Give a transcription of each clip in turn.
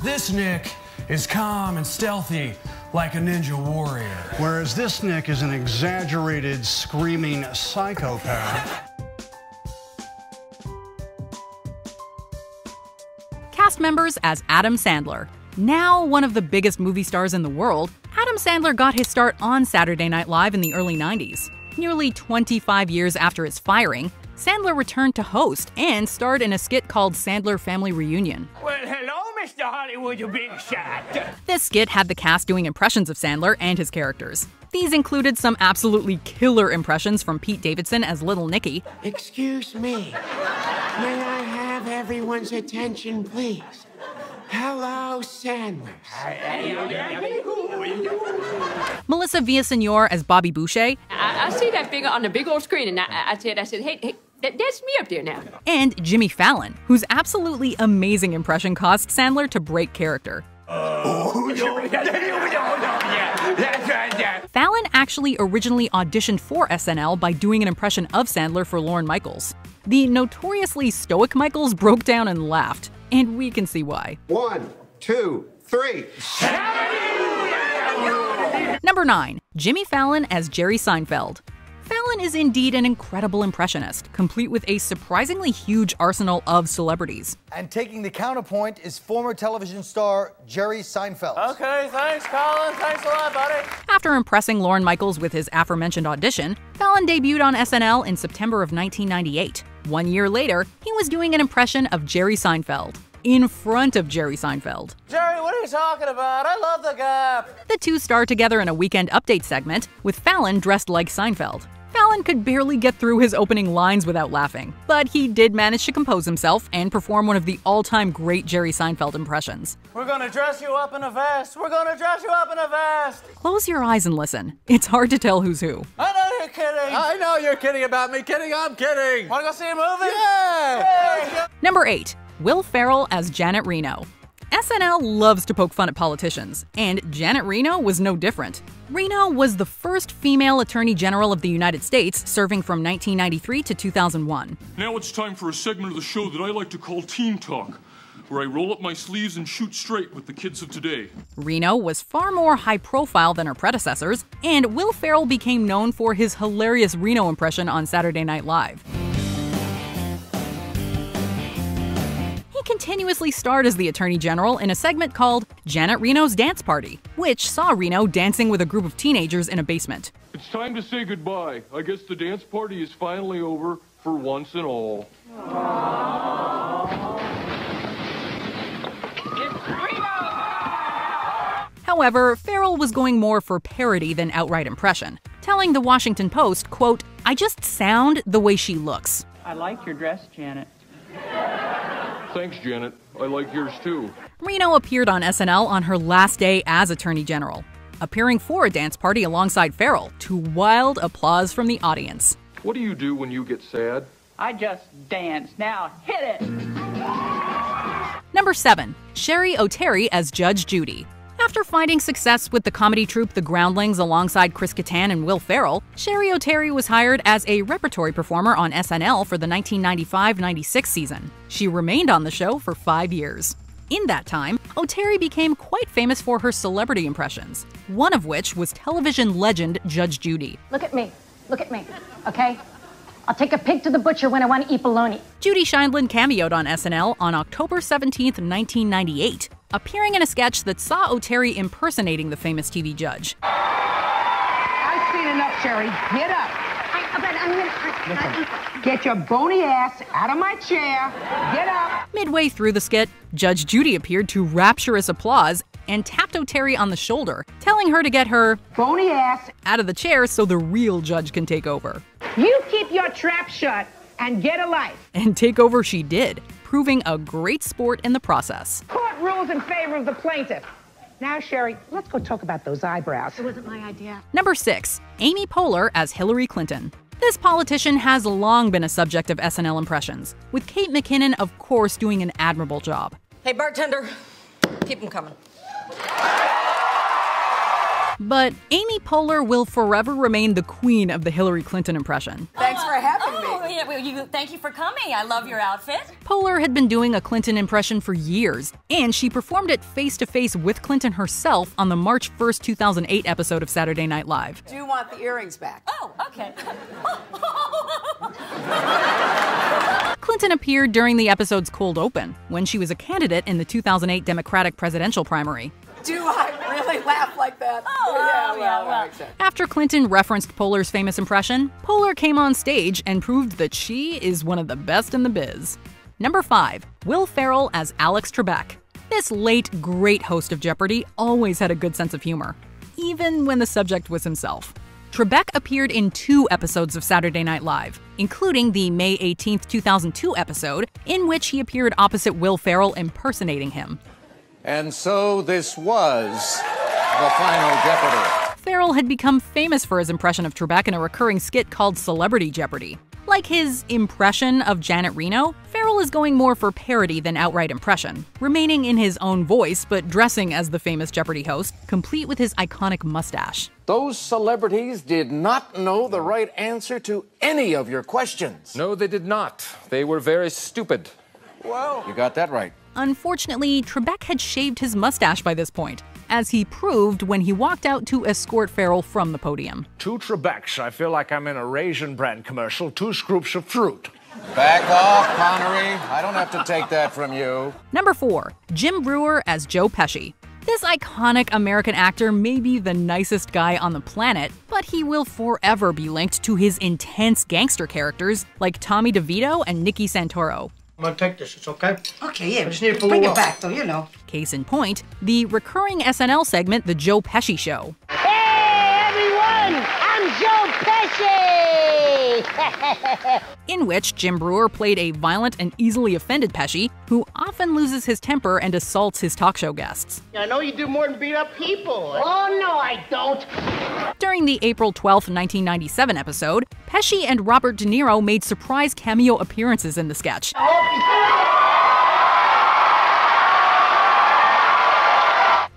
This Nick is calm and stealthy like a ninja warrior. Whereas this Nick is an exaggerated, screaming psychopath. Cast members as Adam Sandler. Now one of the biggest movie stars in the world, Adam Sandler got his start on Saturday Night Live in the early 90s. Nearly 25 years after his firing, Sandler returned to host and starred in a skit called Sandler Family Reunion. Well, hello, Mr. Hollywood, you big shot. This skit had the cast doing impressions of Sandler and his characters. These included some absolutely killer impressions from Pete Davidson as Little Nicky. Excuse me. May I have everyone's attention, please? Hello, Sandler. Melissa Villaseñor as Bobby Boucher. I see that figure on the big old screen, and I said, hey, that's me up there now. And Jimmy Fallon, whose absolutely amazing impression caused Sandler to break character. Fallon actually originally auditioned for SNL by doing an impression of Sandler for Lorne Michaels. The notoriously stoic Michaels broke down and laughed, and we can see why. 1, 2, 3. Number 9. Jimmy Fallon as Jerry Seinfeld. Fallon is indeed an incredible impressionist, complete with a surprisingly huge arsenal of celebrities. And taking the counterpoint is former television star Jerry Seinfeld. Okay, thanks, Colin. Thanks a lot, buddy. After impressing Lorne Michaels with his aforementioned audition, Fallon debuted on SNL in September of 1998. 1 year later, he was doing an impression of Jerry Seinfeld, in front of Jerry Seinfeld. Jerry, what are you talking about? I love the guy. The two starred together in a Weekend Update segment, with Fallon dressed like Seinfeld. Fallon could barely get through his opening lines without laughing, but he did manage to compose himself and perform one of the all-time great Jerry Seinfeld impressions. We're gonna dress you up in a vest. We're gonna dress you up in a vest. Close your eyes and listen. It's hard to tell who's who. I know you're kidding. I know you're kidding about me. Kidding, I'm kidding. Wanna go see a movie? Yeah! Number 8. Will Ferrell as Janet Reno. SNL loves to poke fun at politicians, and Janet Reno was no different. Reno was the first female Attorney General of the United States, serving from 1993 to 2001. Now it's time for a segment of the show that I like to call Teen Talk, where I roll up my sleeves and shoot straight with the kids of today. Reno was far more high-profile than her predecessors, and Will Ferrell became known for his hilarious Reno impression on Saturday Night Live. Continuously starred as the Attorney General in a segment called Janet Reno's Dance Party, which saw Reno dancing with a group of teenagers in a basement. It's time to say goodbye. I guess the dance party is finally over for once and all. However, Ferrell was going more for parody than outright impression, telling the Washington Post, quote, "I just sound the way she looks." I like your dress, Janet. Thanks, Janet. I like yours too. Reno appeared on SNL on her last day as Attorney General, appearing for a dance party alongside Ferrell to wild applause from the audience. What do you do when you get sad? I just dance. Now hit it! Number 7. Cheri Oteri as Judge Judy. After finding success with the comedy troupe The Groundlings alongside Chris Kattan and Will Ferrell, Cheri Oteri was hired as a repertory performer on SNL for the 1995-96 season. She remained on the show for 5 years. In that time, Oteri became quite famous for her celebrity impressions, one of which was television legend Judge Judy. Look at me, okay? I'll take a pig to the butcher when I want to eat bologna. Judy Scheindlin cameoed on SNL on October 17, 1998, appearing in a sketch that saw Oteri impersonating the famous TV judge. I've seen enough, Cheri. Get up. Listen, get your bony ass out of my chair. Get up. Midway through the skit, Judge Judy appeared to rapturous applause and tapped Oteri on the shoulder, telling her to get her bony ass out of the chair so the real judge can take over. You keep your trap shut and get a life. And take over she did, proving a great sport in the process. Court rules in favor of the plaintiff. Now, Cheri, let's go talk about those eyebrows. It wasn't my idea. Number 6. Amy Poehler as Hillary Clinton. This politician has long been a subject of SNL impressions, with Kate McKinnon, of course, doing an admirable job. Hey, bartender, keep them coming. But Amy Poehler will forever remain the queen of the Hillary Clinton impression. Thanks for having me. Thank you for coming. I love your outfit. Poehler had been doing a Clinton impression for years, and she performed it face-to-face with Clinton herself on the March 1st, 2008 episode of Saturday Night Live. Do you want the earrings back? Oh, okay. Clinton appeared during the episode's cold open, when she was a candidate in the 2008 Democratic presidential primary. Do I really laugh like that? Well. After Clinton referenced Poehler's famous impression, Poehler came on stage and proved that she is one of the best in the biz. Number 5. Will Ferrell as Alex Trebek. This late, great host of Jeopardy always had a good sense of humor, even when the subject was himself. Trebek appeared in 2 episodes of Saturday Night Live, including the May 18, 2002 episode, in which he appeared opposite Will Ferrell impersonating him. And so this was the final Jeopardy! Ferrell had become famous for his impression of Trebek in a recurring skit called Celebrity Jeopardy! Like his impression of Janet Reno, Ferrell is going more for parody than outright impression, remaining in his own voice but dressing as the famous Jeopardy host, complete with his iconic mustache. Those celebrities did not know the right answer to any of your questions. No, they did not. They were very stupid. Well, you got that right. Unfortunately, Trebek had shaved his mustache by this point, as he proved when he walked out to escort Ferrell from the podium. 2 Trebeks. I feel like I'm in a Raisin brand commercial. 2 scoops of fruit. Back off, Connery. I don't have to take that from you. Number 4. Jim Brewer as Joe Pesci. This iconic American actor may be the nicest guy on the planet, but he will forever be linked to his intense gangster characters like Tommy DeVito and Nicky Santoro. I'm gonna take this, it's okay? Okay, yeah. I just need to pull Bring it it up. back, though, you know. Case in point, the recurring SNL segment The Joe Pesci Show. Hey, everyone! I'm Joe Pesci! In which Jim Brewer played a violent and easily offended Pesci, who often loses his temper and assaults his talk show guests. I know you do more than beat up people. Oh, no, I don't. During the April 12, 1997 episode, Pesci and Robert De Niro made surprise cameo appearances in the sketch.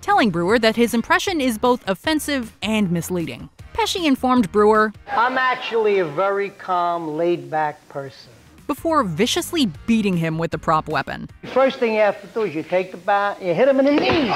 Telling Brewer that his impression is both offensive and misleading. Pesci informed Brewer, I'm actually a very calm, laid-back person. before viciously beating him with the prop weapon. First thing you have to do is you take the bat, you hit him in the knee.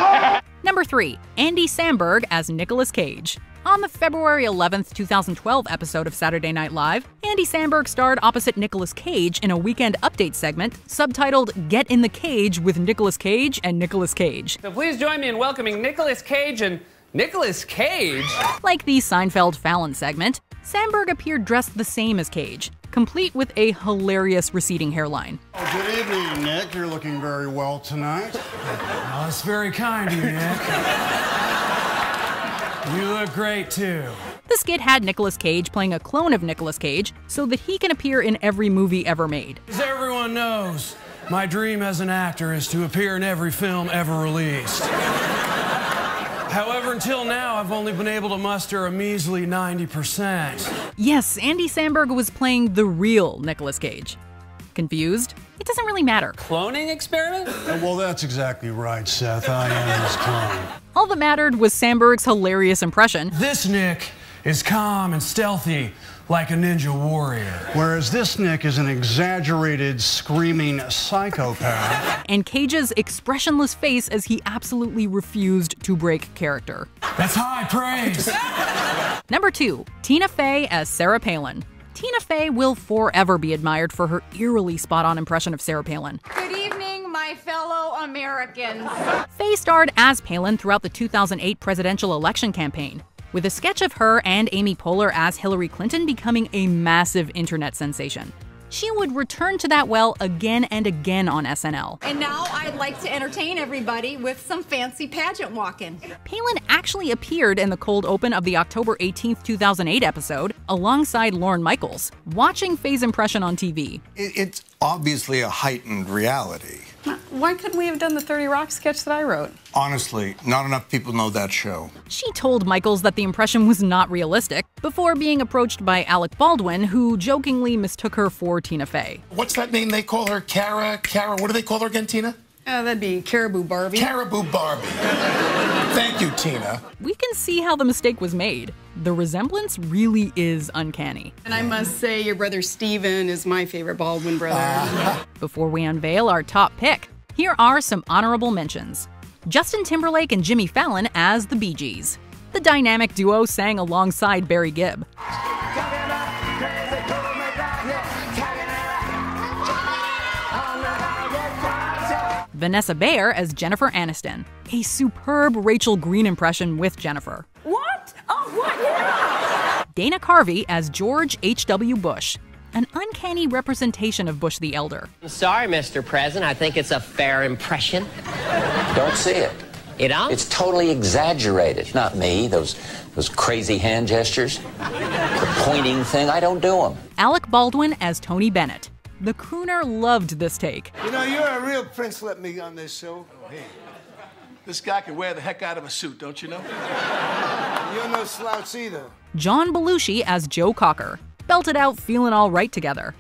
Number 3. Andy Samberg as Nicolas Cage. On the February 11, 2012 episode of Saturday Night Live, Andy Samberg starred opposite Nicolas Cage in a Weekend Update segment subtitled Get in the Cage with Nicolas Cage and Nicolas Cage. So please join me in welcoming Nicolas Cage and Nicolas Cage. Like the Seinfeld Fallon segment, Samberg appeared dressed the same as Cage, complete with a hilarious receding hairline. Oh, good evening, Nick. You're looking very well tonight. Oh, that's very kind of you, Nick. You look great, too. The skit had Nicolas Cage playing a clone of Nicolas Cage so that he can appear in every movie ever made. As everyone knows, my dream as an actor is to appear in every film ever released. However, until now, I've only been able to muster a measly 90%. Yes, Andy Samberg was playing the real Nicolas Cage. Confused? It doesn't really matter. Cloning experiment? Well, that's exactly right, Seth. I am his clone. All that mattered was Samberg's hilarious impression. This Nick is calm and stealthy, like a ninja warrior. Whereas this Nick is an exaggerated, screaming psychopath. And Cage's expressionless face as he absolutely refused to break character. That's high praise! Number 2. Tina Fey as Sarah Palin. Tina Fey will forever be admired for her eerily spot-on impression of Sarah Palin. Good evening, my fellow Americans. Fey starred as Palin throughout the 2008 presidential election campaign, with a sketch of her and Amy Poehler as Hillary Clinton becoming a massive internet sensation. She would return to that well again and again on SNL. And now I'd like to entertain everybody with some fancy pageant walking. Palin actually appeared in the cold open of the October 18, 2008 episode alongside Lorne Michaels, watching Fey's impression on TV. It's obviously a heightened reality. Why couldn't we have done the 30 Rock sketch that I wrote? Honestly, not enough people know that show. She told Michaels that the impression was not realistic before being approached by Alec Baldwin, who jokingly mistook her for Tina Fey. What's that name they call her? Cara? What do they call her again, Tina? That'd be Caribou Barbie. Caribou Barbie. Thank you, Tina. We can see how the mistake was made. The resemblance really is uncanny. And I must say, your brother Steven is my favorite Baldwin brother. Before we unveil our top pick, here are some honorable mentions. Justin Timberlake and Jimmy Fallon as the Bee Gees. The dynamic duo sang alongside Barry Gibb. Vanessa Bayer as Jennifer Aniston, a superb Rachel Green impression with Jennifer. What? Oh, what? Yeah! Dana Carvey as George H.W. Bush, an uncanny representation of Bush the Elder. I'm sorry, Mr. President. I think it's a fair impression. Don't see it. You don't? It's totally exaggerated. Not me, those crazy hand gestures. The pointing thing, I don't do them. Alec Baldwin as Tony Bennett. The crooner loved this take. You know, you're a real prince, let me on this show. Hey, this guy can wear the heck out of a suit, don't you know? You're no slouch either. John Belushi as Joe Cocker. Belted out feeling all right together.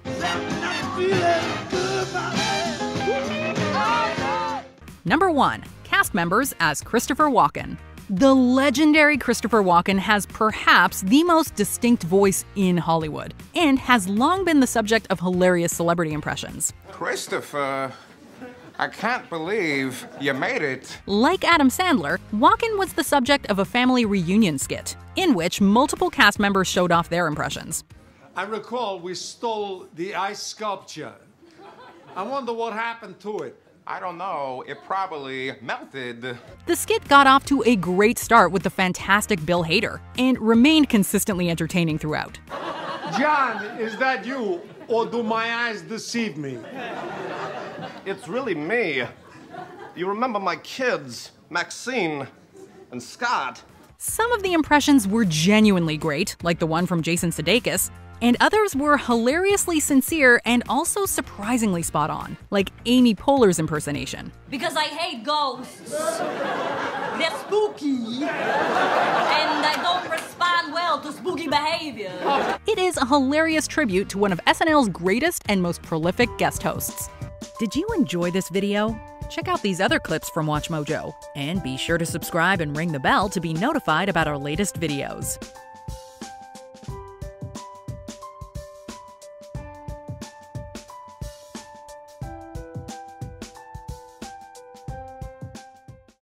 Number 1. Cast members as Christopher Walken. The legendary Christopher Walken has perhaps the most distinct voice in Hollywood and has long been the subject of hilarious celebrity impressions. Christopher, I can't believe you made it. Like Adam Sandler, Walken was the subject of a family reunion skit in which multiple cast members showed off their impressions. I recall we stole the ice sculpture. I wonder what happened to it. I don't know. It probably melted. The skit got off to a great start with the fantastic Bill Hader and remained consistently entertaining throughout. John, is that you, or do my eyes deceive me? It's really me. You remember my kids, Maxine and Scott. Some of the impressions were genuinely great, like the one from Jason Sudeikis, and others were hilariously sincere and also surprisingly spot on, like Amy Poehler's impersonation. Because I hate ghosts. They're spooky. And I don't respond well to spooky behavior. It is a hilarious tribute to one of SNL's greatest and most prolific guest hosts. Did you enjoy this video? Check out these other clips from WatchMojo, and be sure to subscribe and ring the bell to be notified about our latest videos.